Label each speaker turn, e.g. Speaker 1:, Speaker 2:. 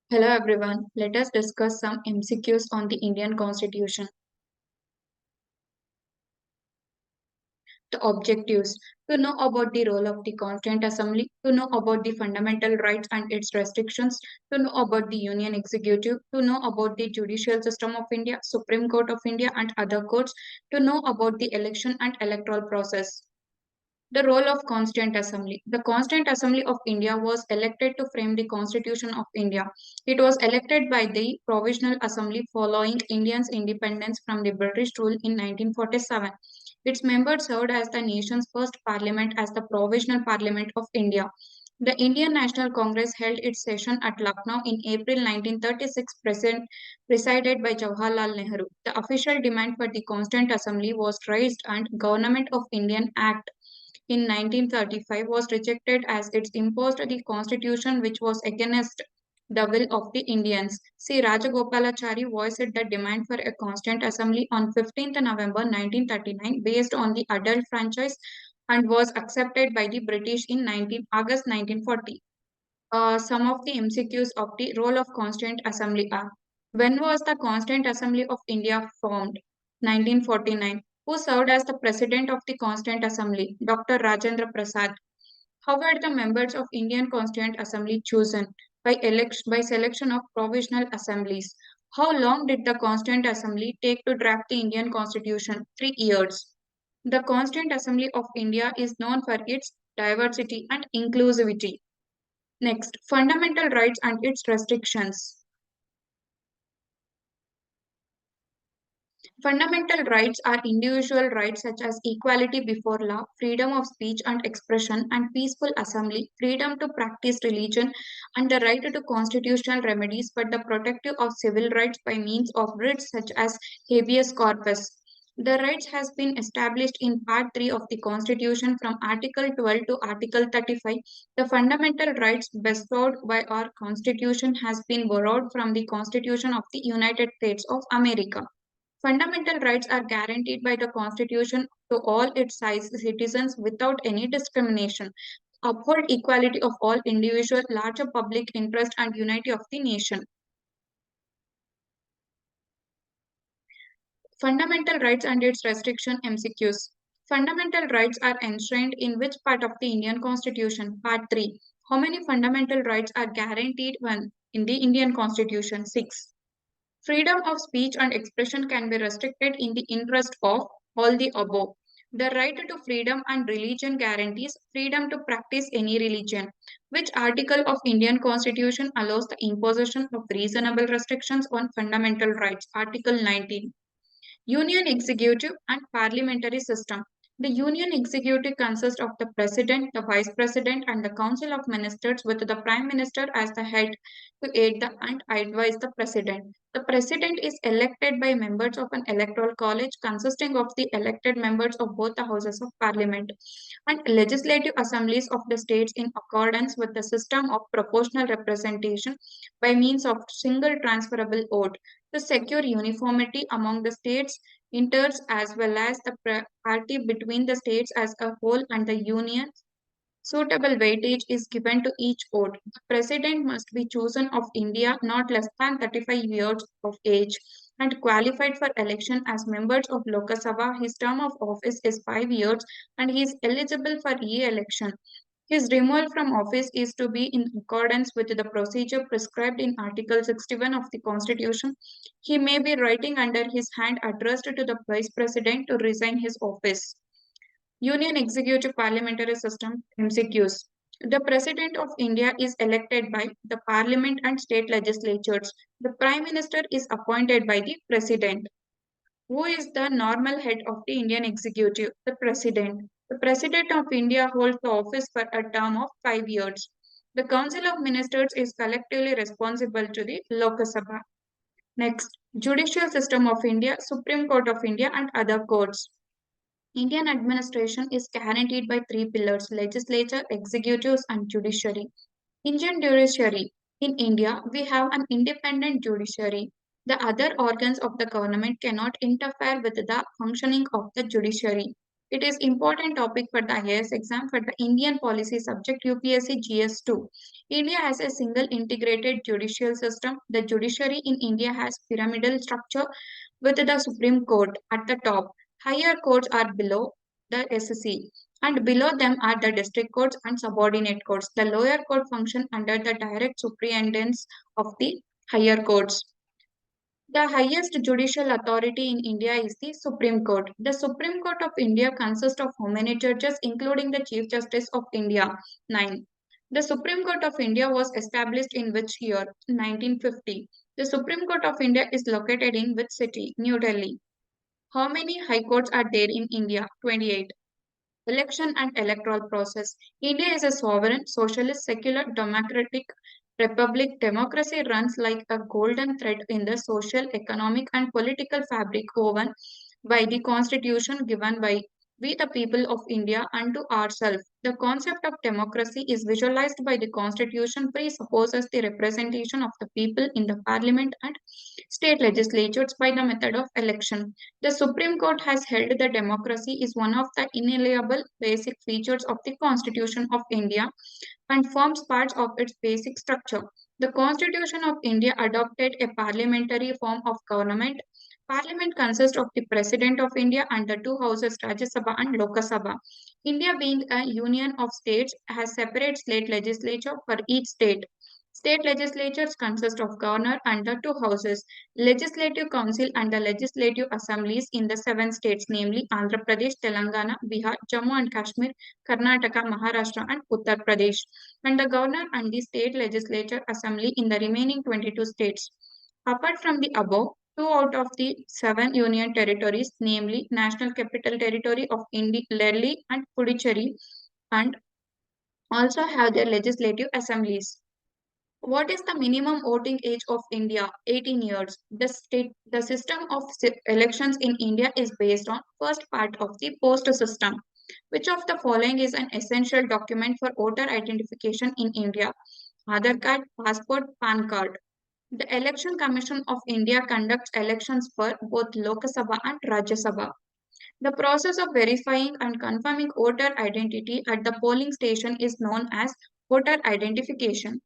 Speaker 1: Hello everyone, let us discuss some MCQs on the Indian Constitution. The objectives: to know about the role of the Constituent Assembly, to know about the fundamental rights and its restrictions, to know about the Union Executive, to know about the judicial system of India, Supreme Court of India and other courts, to know about the election and electoral process. The role of Constituent Assembly. The Constituent Assembly of India was elected to frame the Constitution of India. It was elected by the Provisional Assembly following India's independence from the British rule in 1947. Its members served as the nation's first parliament as the Provisional Parliament of India. The Indian National Congress held its session at Lucknow in April 1936, presided by Jawaharlal Nehru. The official demand for the Constituent Assembly was raised and Government of Indian Act in 1935 was rejected as it imposed the constitution which was against the will of the Indians. C. Rajagopalachari voiced the demand for a constant assembly on 15th November 1939 based on the adult franchise and was accepted by the British in August 1940. Some of the MCQs of the role of Constituent Assembly are: when was the Constituent Assembly of India formed? 1949. Who served as the President of the Constituent Assembly? Dr. Rajendra Prasad. How were the members of Indian Constituent Assembly chosen? By selection of provisional assemblies. How long did the Constituent Assembly take to draft the Indian Constitution? 3 years. The Constituent Assembly of India is known for its diversity and inclusivity. Next, fundamental rights and its restrictions. Fundamental rights are individual rights such as equality before law, freedom of speech and expression, and peaceful assembly, freedom to practice religion, and the right to constitutional remedies for the protective of civil rights by means of writs such as habeas corpus. The rights has been established in Part 3 of the Constitution from Article 12 to Article 35. The fundamental rights bestowed by our Constitution has been borrowed from the Constitution of the United States of America. Fundamental rights are guaranteed by the Constitution to all its citizens without any discrimination. Uphold equality of all individuals, larger public interest, and unity of the nation. Fundamental rights and its restriction MCQs. Fundamental rights are enshrined in which part of the Indian Constitution? Part 3. How many fundamental rights are guaranteed when in the Indian Constitution? 6. Freedom of speech and expression can be restricted in the interest of all the above. The right to freedom and religion guarantees freedom to practice any religion. Which article of Indian Constitution allows the imposition of reasonable restrictions on fundamental rights? Article 19. Union executive and parliamentary system. The Union executive consists of the President, the Vice President, and the Council of Ministers with the Prime Minister as the head to aid the and advise the President. The President is elected by members of an electoral college consisting of the elected members of both the houses of Parliament and legislative assemblies of the states in accordance with the system of proportional representation by means of single transferable vote to secure uniformity among the states inters as well as the parity between the states as a whole and the union. Suitable weightage is given to each vote. The president must be chosen of India not less than 35 years of age and qualified for election as members of Lok Sabha. His term of office is 5 years and he is eligible for re-election. His removal from office is to be in accordance with the procedure prescribed in Article 61 of the Constitution. He may be writing under his hand addressed to the Vice President to resign his office. Union Executive Parliamentary System MCQs. The President of India is elected by the Parliament and state legislatures. The Prime Minister is appointed by the President. Who is the normal head of the Indian executive? The President. The President of India holds the office for a term of 5 years. The Council of Ministers is collectively responsible to the Lok Sabha. Next, Judicial System of India, Supreme Court of India, and other courts. Indian administration is guaranteed by three pillars: legislature, executives, and judiciary. Indian judiciary. In India, we have an independent judiciary. The other organs of the government cannot interfere with the functioning of the judiciary. It is important topic for the IAS exam for the Indian policy subject UPSC GS2. India has a single integrated judicial system. The judiciary in India has pyramidal structure with the Supreme Court at the top. Higher courts are below the SC, and below them are the district courts and subordinate courts. The lower court function under the direct superintendence of the higher courts. The highest judicial authority in India is the Supreme Court. The Supreme Court of India consists of how many judges, including the Chief Justice of India? 9. The Supreme Court of India was established in which year? 1950. The Supreme Court of India is located in which city? New Delhi. How many high courts are there in India? 28. Election and electoral process. India is a sovereign, socialist, secular, democratic republic. Democracy runs like a golden thread in the social, economic, and political fabric woven by the constitution given by we the people of India unto ourselves. The concept of democracy is visualized by the constitution presupposes the representation of the people in the parliament and state legislatures by the method of election. The Supreme Court has held that democracy is one of the inalienable basic features of the Constitution of India and forms part of its basic structure. The Constitution of India adopted a parliamentary form of government. Parliament consists of the President of India and the two houses, Rajya Sabha and Lok Sabha. India, being a union of states, has separate state legislature for each state. State legislatures consist of governor and the two houses, legislative council and the legislative assemblies in the seven states, namely Andhra Pradesh, Telangana, Bihar, Jammu and Kashmir, Karnataka, Maharashtra, and Uttar Pradesh, and the governor and the state legislature assembly in the remaining 22 states. Apart from the above, two out of the seven union territories, namely National Capital Territory of Delhi and Puducherry, and also have their legislative assemblies. What is the minimum voting age of India? 18 years. The system of elections in India is based on first part of the post system. Which of the following is an essential document for voter identification in India? Aadhaar card, passport, PAN card. The Election Commission of India conducts elections for both Lok Sabha and Rajya Sabha. The process of verifying and confirming voter identity at the polling station is known as voter identification.